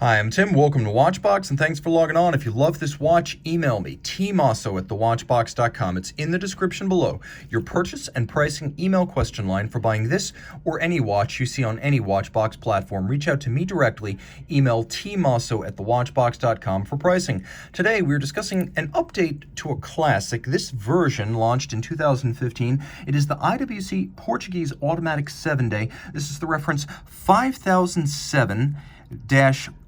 Hi, I'm Tim. Welcome to Watchbox, and thanks for logging on. If you love this watch, email me, tmosso@thewatchbox.com. It's in the description below. Your purchase and pricing email question line for buying this or any watch you see on any Watchbox platform. Reach out to me directly. Email tmosso@thewatchbox.com for pricing. Today, we're discussing an update to a classic. This version launched in 2015. It is the IWC Portuguese Automatic 7-Day. This is the reference 5007-10.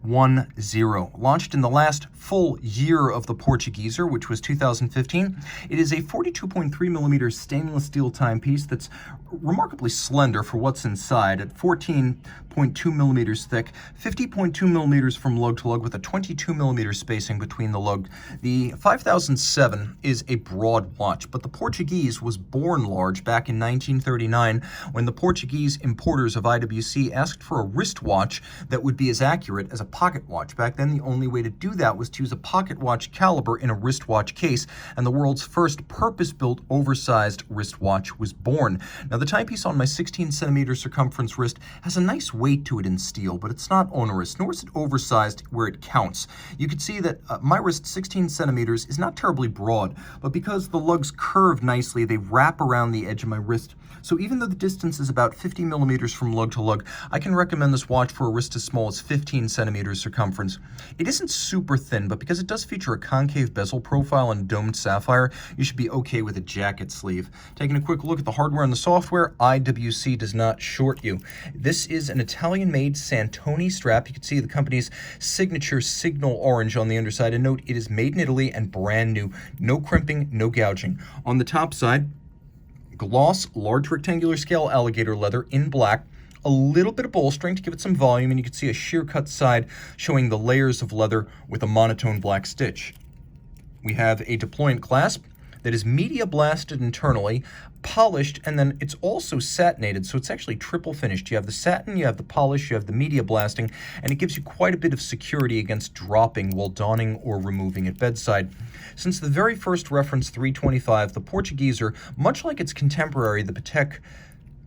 Launched in the last full year of the Portugieser, which was 2015. It is a 42.3mm stainless steel timepiece that's remarkably slender for what's inside at 14.2mm thick, 50.2mm from lug to lug with a 22mm spacing between the lug. The 5007 is a broad watch, but the Portuguese was born large back in 1939 when the Portuguese importers of IWC asked for a wristwatch that would be as accurate as a pocket watch. Back then, the only way to do that was to use a pocket watch caliber in a wristwatch case, and the world's first purpose-built oversized wristwatch was born. Now, the timepiece on my 16cm circumference wrist has a nice weight to it in steel, but it's not onerous, nor is it oversized where it counts. You can see that my wrist, 16 centimeters, is not terribly broad, but because the lugs curve nicely, they wrap around the edge of my wrist. So even though the distance is about 50mm from lug to lug, I can recommend this watch for a wrist as small as 15 centimeters circumference. It isn't super thin, but because it does feature a concave bezel profile and domed sapphire, you should be okay with a jacket sleeve. Taking a quick look at the hardware and the software, IWC does not short you. This is an Italian-made Santoni strap. You can see the company's signature signal orange on the underside, and note it is made in Italy and brand new. No crimping, no gouging. On the top side, gloss, large rectangular scale alligator leather in black, a little bit of bolstering to give it some volume, and you can see a sheer cut side showing the layers of leather with a monotone black stitch. We have a deployant clasp that is media blasted internally, polished, and then it's also satinated, so it's actually triple finished. You have the satin, you have the polish, you have the media blasting, and it gives you quite a bit of security against dropping while donning or removing at bedside. Since the very first reference 325, the Portugieser, much like its contemporary, the Patek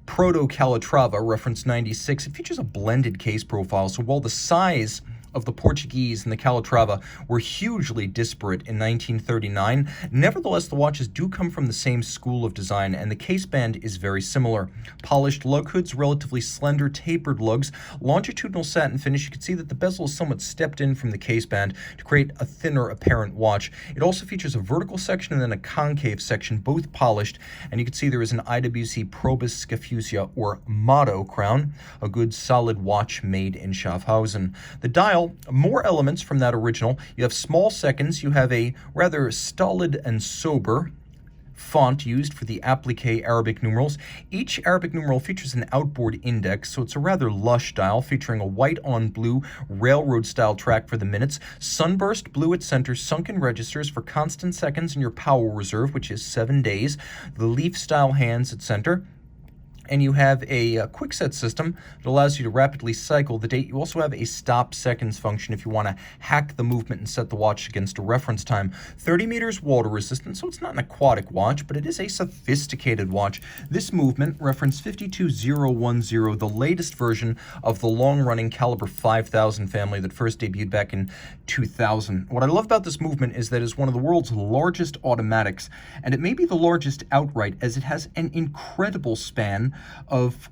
Proto Calatrava, reference 96, it features a blended case profile, so while the size of the Portuguese and the Calatrava were hugely disparate in 1939. Nevertheless, the watches do come from the same school of design, and the case band is very similar. Polished lug hoods, relatively slender tapered lugs, longitudinal satin finish. You can see that the bezel is somewhat stepped in from the case band to create a thinner apparent watch. It also features a vertical section and then a concave section, both polished, and you can see there is an IWC Probus Scafusia or Motto crown, a good solid watch made in Schaffhausen. The dial, more elements from that original. You have small seconds, you have a rather stolid and sober font used for the applique Arabic numerals. Each Arabic numeral features an outboard index, so it's a rather lush dial featuring a white on blue railroad style track for the minutes, sunburst blue at center, sunken registers for constant seconds, and your power reserve, which is 7 days, the leaf style hands at center, and you have a quick set system that allows you to rapidly cycle the date. You also have a stop seconds function if you want to hack the movement and set the watch against a reference time. 30 meters water resistant, so it's not an aquatic watch, but it is a sophisticated watch. This movement, reference 52010, the latest version of the long-running caliber 5000 family that first debuted back in 2000. What I love about this movement is that it's one of the world's largest automatics, and it may be the largest outright as it has an incredible span of,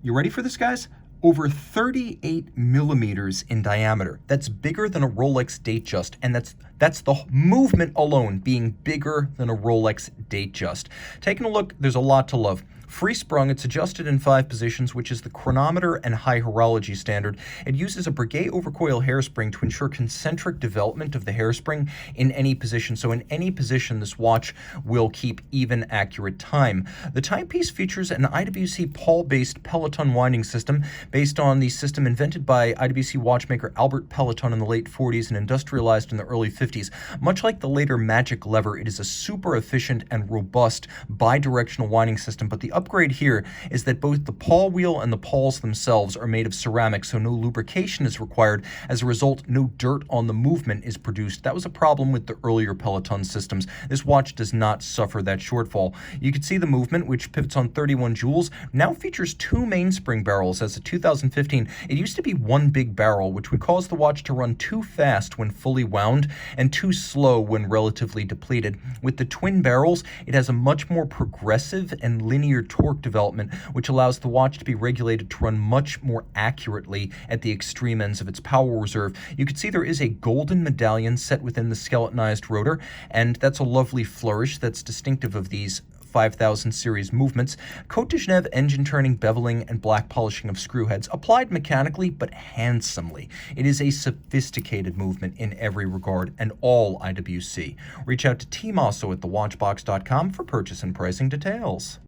you ready for this, guys? Over 38 millimeters in diameter. That's bigger than a Rolex Datejust, and that's the movement alone being bigger than a Rolex Datejust. Taking a look, there's a lot to love. Free sprung, it's adjusted in 5 positions, which is the chronometer and high horology standard. It uses a Breguet overcoil hairspring to ensure concentric development of the hairspring in any position. So in any position, this watch will keep even accurate time. The timepiece features an IWC Paul-based Peloton winding system based on the system invented by IWC watchmaker Albert Peloton in the late 40s and industrialized in the early 50s. Much like the later Magic Lever, it is a super efficient and robust bi-directional winding system, but the upgrade here is that both the pawl wheel and the pawls themselves are made of ceramic, so no lubrication is required. As a result, no dirt on the movement is produced. That was a problem with the earlier Peloton systems. This watch does not suffer that shortfall. You can see the movement, which pivots on 31 joules, now features two mainspring barrels. As of 2015, it used to be one big barrel, which would cause the watch to run too fast when fully wound and too slow when relatively depleted. With the twin barrels, it has a much more progressive and linear torque development, which allows the watch to be regulated to run much more accurately at the extreme ends of its power reserve. You can see there is a golden medallion set within the skeletonized rotor, and that's a lovely flourish that's distinctive of these 5000 series movements. Cote de Genève engine turning, beveling, and black polishing of screw heads, applied mechanically but handsomely. It is a sophisticated movement in every regard, and all IWC. Reach out to Team Mosso at thewatchbox.com for purchase and pricing details.